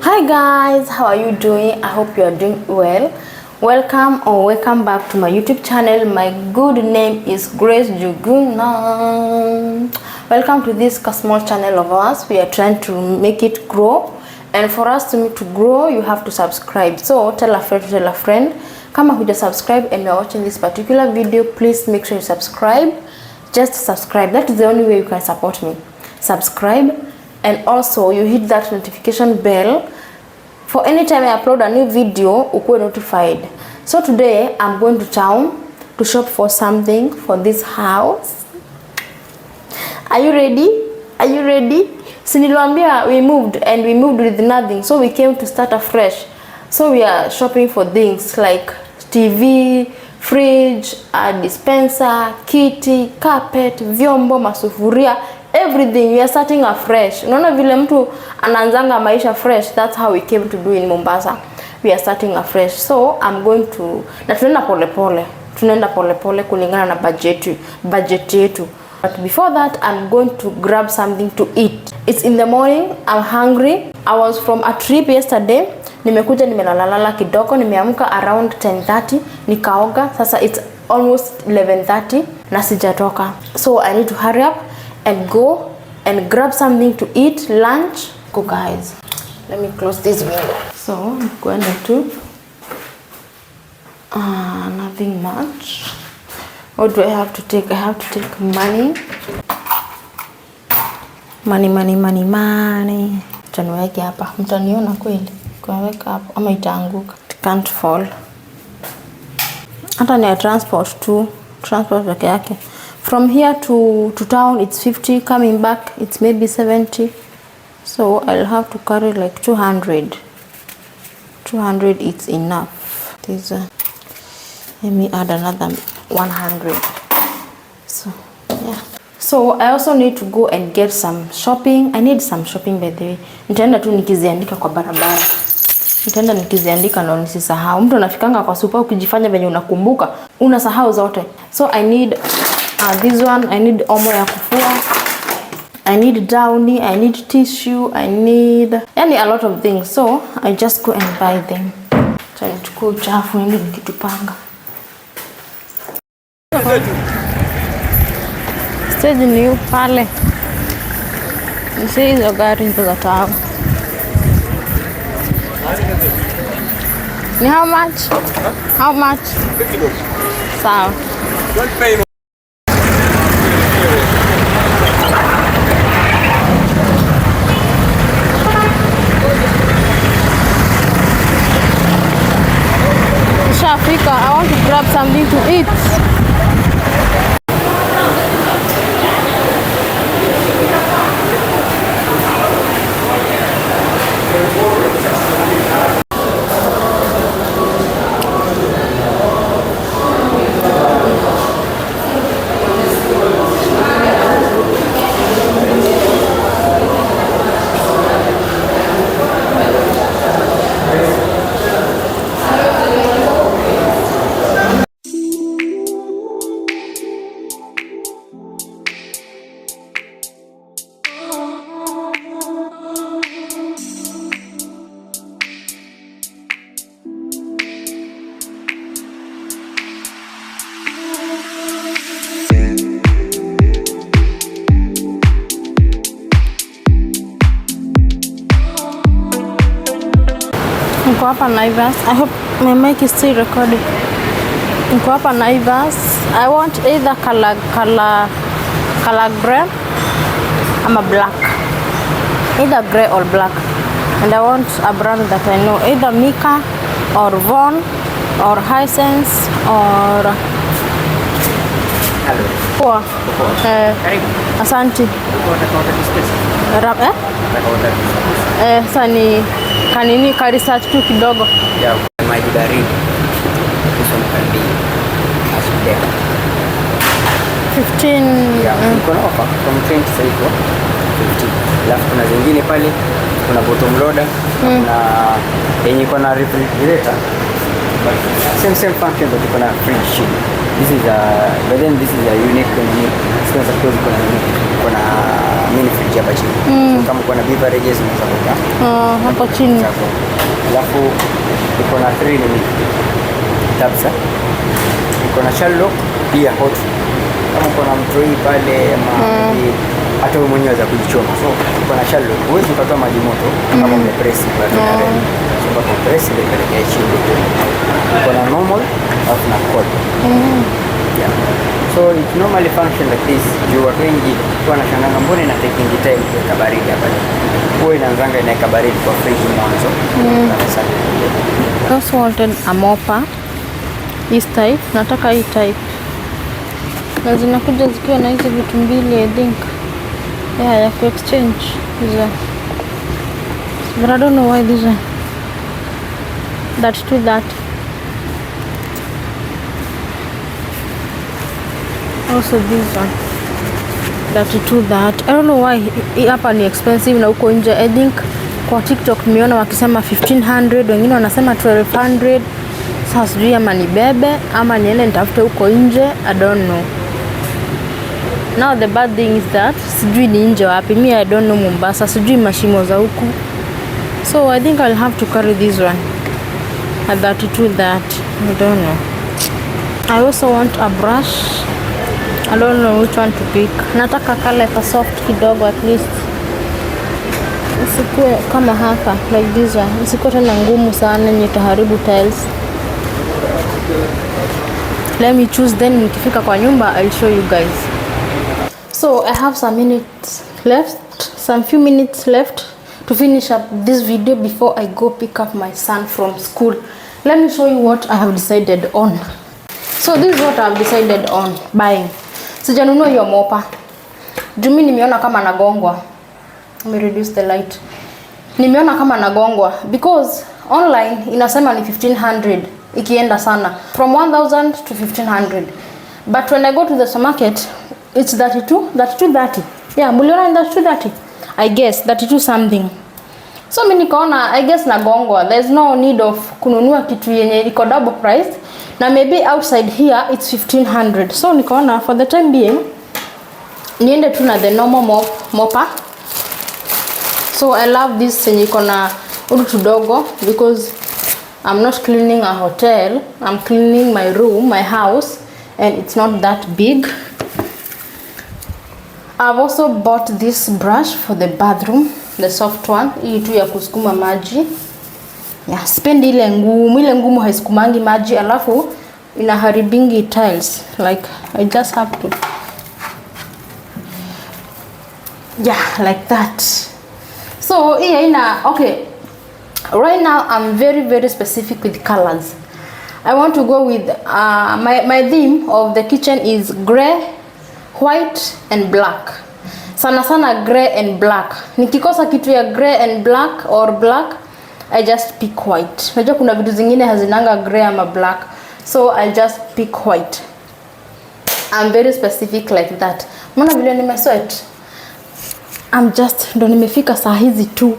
Hi guys, how are you doing? I hope you are doing well. Welcome back to my YouTube channel. My good name is Grace Juguna. Welcome to this small channel of ours. We are trying to make it grow, and for us to grow you have to subscribe. So tell a friend. Kama huja subscribe and you are watching this particular video, please make sure you subscribe. Just subscribe. That is the only way you can support me. Subscribe, and also you hit that notification bell for any time I upload a new video, ukuwe notified. So today I'm going to town to shop for something for this house. Are you ready? Are you ready? Sinilwambia we moved with nothing, so we came to start afresh. So we are shopping for things like TV, fridge, a dispenser, kiti, carpet, vyombo, masufuria, everything. We are starting afresh. Unaona vile mtu anaanzanga maisha fresh, that's how we came to do in Mombasa. We are starting afresh. So I'm going to, na tunaenda polepole kulingana na budget yetu. But before that, I'm going to grab something to eat. It's in the morning, I'm hungry. I was from a trip yesterday. Nimekuja nimelalala kidogo, nimeamka around 10:30, nikaoga. Sasa it's almost 11:30 na sijatoka. So I need to hurry up and go and grab something to eat, lunch. Go guys. Let me close this window. So I'm going to nothing much. What do I have to take? I have to take money. Money. Taniweke hapa. Mtaniona kweli? Kuweka hapo ama itaanguka. It can't fall. Hata ni transport tu. Transport peke yake. From here to town it's 50. Coming back it's maybe 70. So I'll have to carry like 200. 200 it's enough. This let me add another 100. So yeah. So I also need to go and get some shopping. I need some shopping by the way. Nitaenda tu nikiziandika kwa barabara. Nitaenda nikiziandika na nisisahau. Mtu anafikanga kwa super ukijifanya venye unakumbuka, unasahau zote. So I need this one, I need omo ya kufua. I need downy, I need tissue, I need a lot of things. So I just go and buy them. So nichukue uchafu ndio nikitupanga. Stage ni pale. Nisi hizo gari ndio za tao. Ni how much? How much? Sawa. Shafika, I want to grab something to eat. Niko hapa Naivas. I hope my mic is still recording. Niko hapa Naivas. I want either color gray or black. Either gray or black. And I want a brand that I know. Either Mika or Von or Hisense or Hello. Poa. Asante. Sani kanini ka research tu kidogo. Yeah, my dari. This one can be as there. 15. Yeah, kuna offer from 20 sasa hivi 50. Alafu kuna zingine pale, kuna bottom loader, kuna yenye kuna refrigerator. But same function but kuna fridge. This is a unique. Kuna mini fridge hapa chini. So kama uko na beverages unaweza kuweka hapo chini. Alafu iko na 3 nini tabs. Iko na shallow pia hot. Kama uko na mtoi pale ama hata wewe mwenyewe za kujichoma. So uko na shallow, huwezi ukatoa maji moto kama umepress bado na rem. So kwa press ile pelekea chini. Uko na normal alafu na cold. Yeah. So it normally function like this. Juu watu wengi wanashangaa mbona ina taking time kuweka baridi hapa. Huwa inaanzanga inaweka baridi kwa fridge mwanzo. I also wanted a mopper. This type. Nataka hii type. Na zinakuja zikiwa na hizi vitu mbili I think. Yeah, ya exchange. But I don't know why this one. That's to that. Also this one. That to that. I don't know why hapa ni expensive na huko nje. I think kwa TikTok nimeona wakisema 1500, wengine wanasema 1200. Sasa sijui ama ni bebe ama niende nitafute huko nje. I don't know. Now the bad thing is that sijui ni nje wapi. Me I don't know Mombasa. Sijui mashimo za huku. So I think I'll have to carry this one. At that to that. I don't know. I also want a brush. I don't know which one to pick. Nataka kale ka soft kidogo at least. Isikuwe kama hapa like this one. Isikuwe tena ngumu sana yenye itaharibu tiles. Let me choose, then nikifika kwa nyumba I'll show you guys. So I have some few minutes left to finish up this video before I go pick up my son from school. Let me show you what I have decided on. So this is what I have decided on buying. Sijanunua hiyo mopa. Jumi nimeona kama nagongwa. Let me reduce the light. Nimeona kama nagongwa because online inasema ni 1500 ikienda sana. From 1000 to 1500. But when I go to the supermarket, it's 3230. Yeah, muliona in 3230. I guess 32 something. So mimi nikaona I guess nagongwa. There's no need of kununua kitu yenye iko double price. Na maybe outside here it's 1500. So nikaona for the time being niende tu na the normal mopper. So I love this yenye iko na udu tudogo because I'm not cleaning a hotel. I'm cleaning my room, my house, and it's not that big. I've also bought this brush for the bathroom, the soft one. Hii tu ya kusukuma maji. Yeah, sipendi ile ngumu haisukumangi maji alafu inaharibingi tiles. Like I just have to. Yeah, like that. So hii okay. Right now I'm very specific with colors. I want to go with my theme of the kitchen is gray, white and black. Sana gray and black. Nikikosa kitu ya gray and black or black, I just pick white. Najua kuna vitu zingine hazinanga gray ama black. So I just pick white. I'm very specific like that. Mbona vile nimesweat? Ndo nimefika saa hizi tu.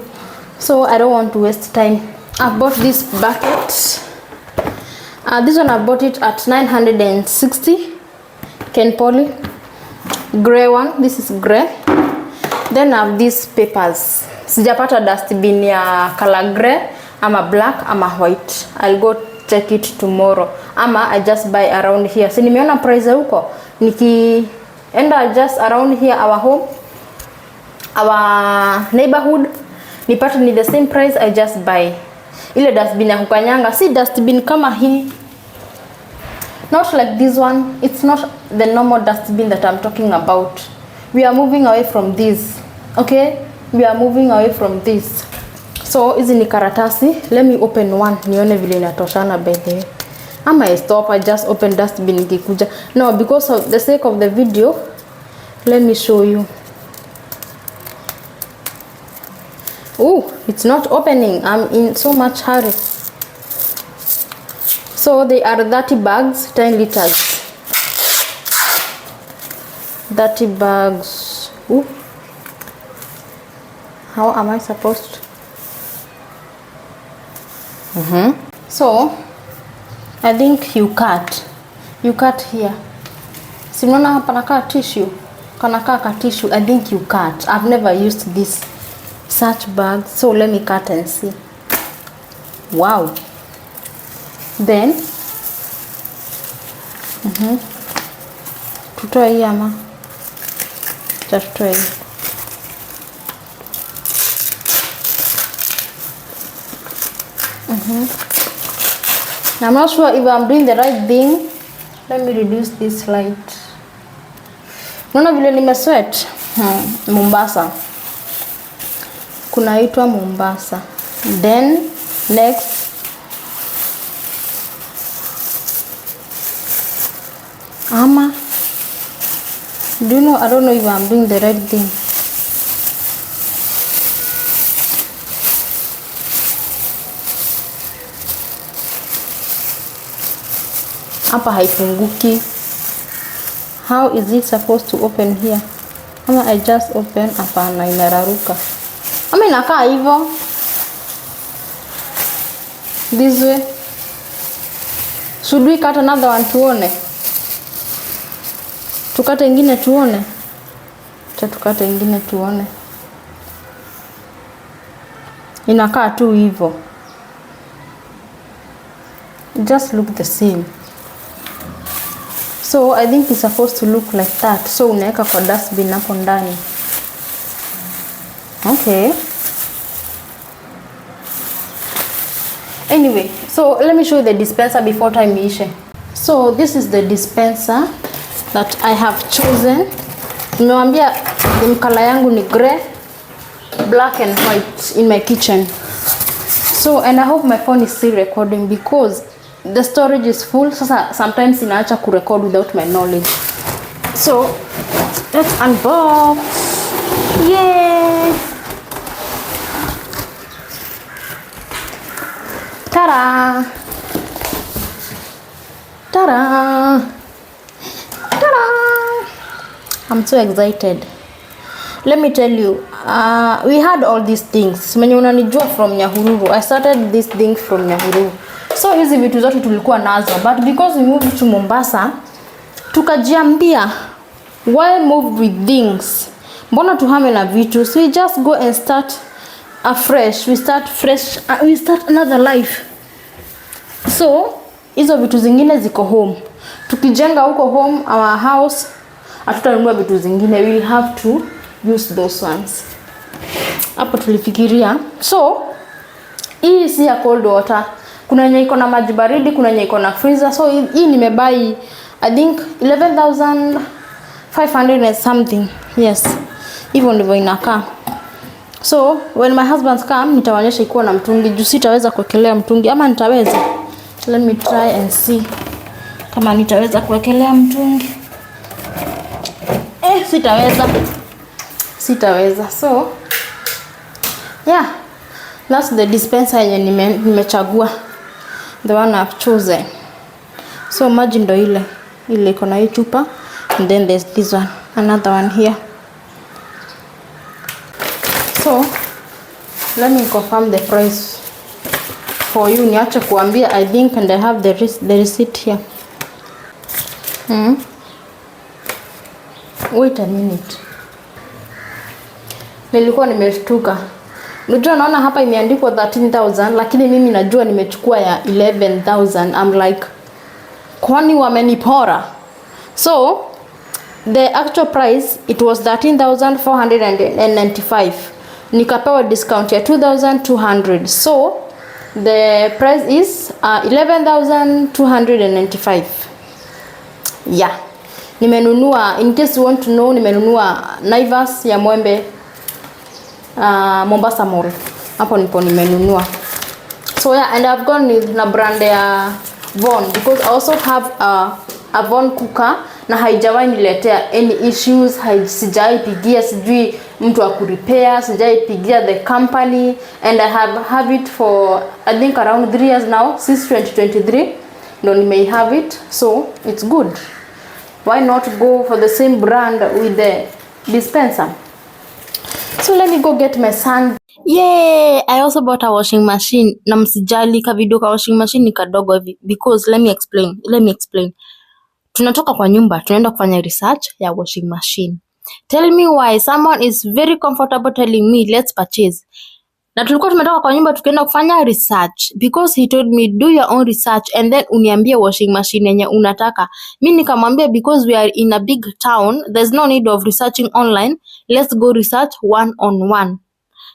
So I don't want to waste time. I bought this bucket. This one I bought it at 960 Ken Poly. Gray one. This is gray. Then I have these papers. Sijapata dustbin ya color gray ama black ama white. I'll go check it tomorrow. Ama I just buy around here. Si nimeona price huko. Nikienda just around here our home, our neighborhood, nipata ni the same price, I just buy. Ile dustbin ya kukanyanga, si dustbin kama hii. Not like this one. It's not the normal dustbin that I'm talking about. We are moving away from this. Okay? We are moving away from this. So, hizi ni karatasi. Let me open one. Nione vile inatoshana by the way. I stop. I just open dustbin ikikuja. No, because of the sake of the video, let me show you. Oh, it's not opening. I'm in so much hurry. So they are 30 bags, 10 liters. 30 bags. Ooh. How am I supposed to? So I think you cut here. Simona hapa nakaa tissue. Kanaka tissue. I think you cut. I've never used this such bag, so let me cut and see. Wow. Then tutoe hii ama tutoe hii. I'm not sure if I'm doing the right thing. Let me reduce this light. Unaona vile nimesweat? Mombasa. Kunaitwa Mombasa. Then next ama do you know, I don't know if I'm doing the right thing. Hapa haifunguki. How is it supposed to open here? Ama I just open? Hapana, inararuka. Ama inakaa hivyo. This way. Should we cut another one tuone? Tukate ingine tuone. Tukate ingine tuone. Inakaa tu hivyo. Just look the same. So I think it's supposed to look like that. So unaweka kwa dustbin hapo ndani. Okay. Anyway, so let me show you the dispenser before time ishe. So this is the dispenser that I have chosen. Nimewambia the color yangu ni grey, black and white in my kitchen. So and I hope my phone is still recording because the storage is full. Sasa sometimes inaacha kurecord without my knowledge. So let's unbox. Yay! Ta-da! Ta-da! Ta-da! I'm so excited. Let me tell you, we had all these things. Mwenye unanijua from Nyahururu. I started this thing from Nyahururu. So hizi vitu zote tulikuwa nazo, but because we moved to Mombasa, tukajiambia, why move with things? Mbona tuhame na vitu? So we just go and start afresh. We start fresh. We start another life. So hizo vitu zingine ziko home. Tukijenga huko home, our house, hatutanunua vitu zingine. We will have to use those ones. Hapo tulifikiria. So hii si ya cold water. Kuna yenye iko na maji baridi, kuna yenye iko na freezer. So hii nimebuy I think 11,500 and something. Yes. Hivyo ndivyo inakaa. So when my husband come, nitawaonyesha iko na mtungi. Juu sitaweza kuwekelea mtungi ama nitaweza. Let me try and see kama nitaweza kuwekelea mtungi. Sitaweza. So yeah, that's the dispenser yenye nimechagua. The one I've chosen. So maji ndo ile iko na hii chupa, and then there's this one, another one here. So let me confirm the price for you. Niache kuambia I think, and I have the receipt here. Wait a minute. Nilikuwa nimeshtuka. Unajua naona hapa imeandikwa 13,000 lakini mimi najua nimechukua ya 11,000. I'm like, kwani wamenipora? So the actual price it was 13,495. Nikapewa discount ya 2,200. So the price is 11,295. Yeah. Nimenunua, in case you want to know, nimenunua Naivas ya Mwembe, Mombasa Mall. Hapo nipo nimenunua. So yeah, and I've gone with na brand ya Von because I also have a Von cooker na haijawahi niletea any issues. Sijai pigia sijui mtu wa kurepair, sijai pigia the company, and I have it for I think around 3 years now, since 2023 ndo may have it. So it's good. Why not go for the same brand with the dispenser? So let me go get my son. Yay! I also bought a washing machine. Na msijali ka video ka washing machine ni kadogo hivi because let me explain. Tunatoka kwa nyumba, tunaenda kufanya research ya washing machine. Tell me why someone is very comfortable telling me let's purchase. Na tulikuwa tumetoka kwa nyumba tukaenda kufanya research because he told me do your own research and then uniambie washing machine yenye unataka. Mimi nikamwambia because we are in a big town there's no need of researching online, let's go research one on one.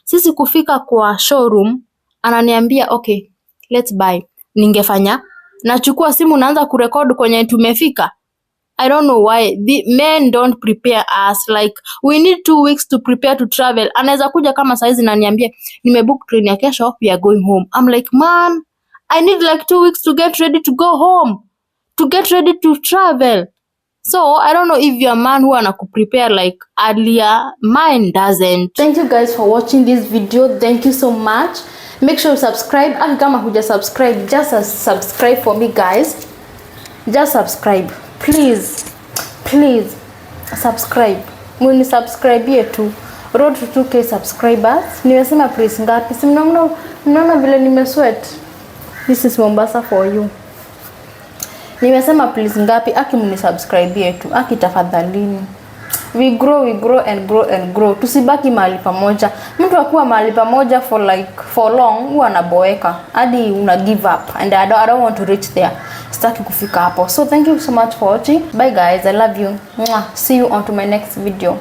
Sisi kufika kwa showroom ananiambia okay let's buy. Ningefanya nachukua simu naanza kurecord kwenye tumefika. I don't know why the men don't prepare us, like we need 2 weeks to prepare to travel. Anaweza kuja kama saizi na niambia nimebook train ya kesho, we are going home. I'm like, man, I need like 2 weeks to get ready to go home, to get ready to travel. So I don't know if you're a man who anakuprepare like earlier. Mine doesn't. Thank you guys for watching this video. Thank you so much. Make sure you subscribe. Kama huja subscribe, just subscribe for me guys. Just subscribe. Please subscribe. Muni subscribe yetu. Road to 2k subscribers. Nimesema please ngapi? Si mnaona vile nimesweat. This is Mombasa for you. Nimesema please ngapi? Muni subscribe yetu. Tafadhalini. We grow and grow. Tusibaki mahali pamoja. Mtu akuwa mahali pamoja for long huwa anaboeka. Hadi una give up and I don't want to reach there. Sitaki kufika hapo. So thank you so much for watching. Bye guys. I love you. Mwah. See you on to my next video.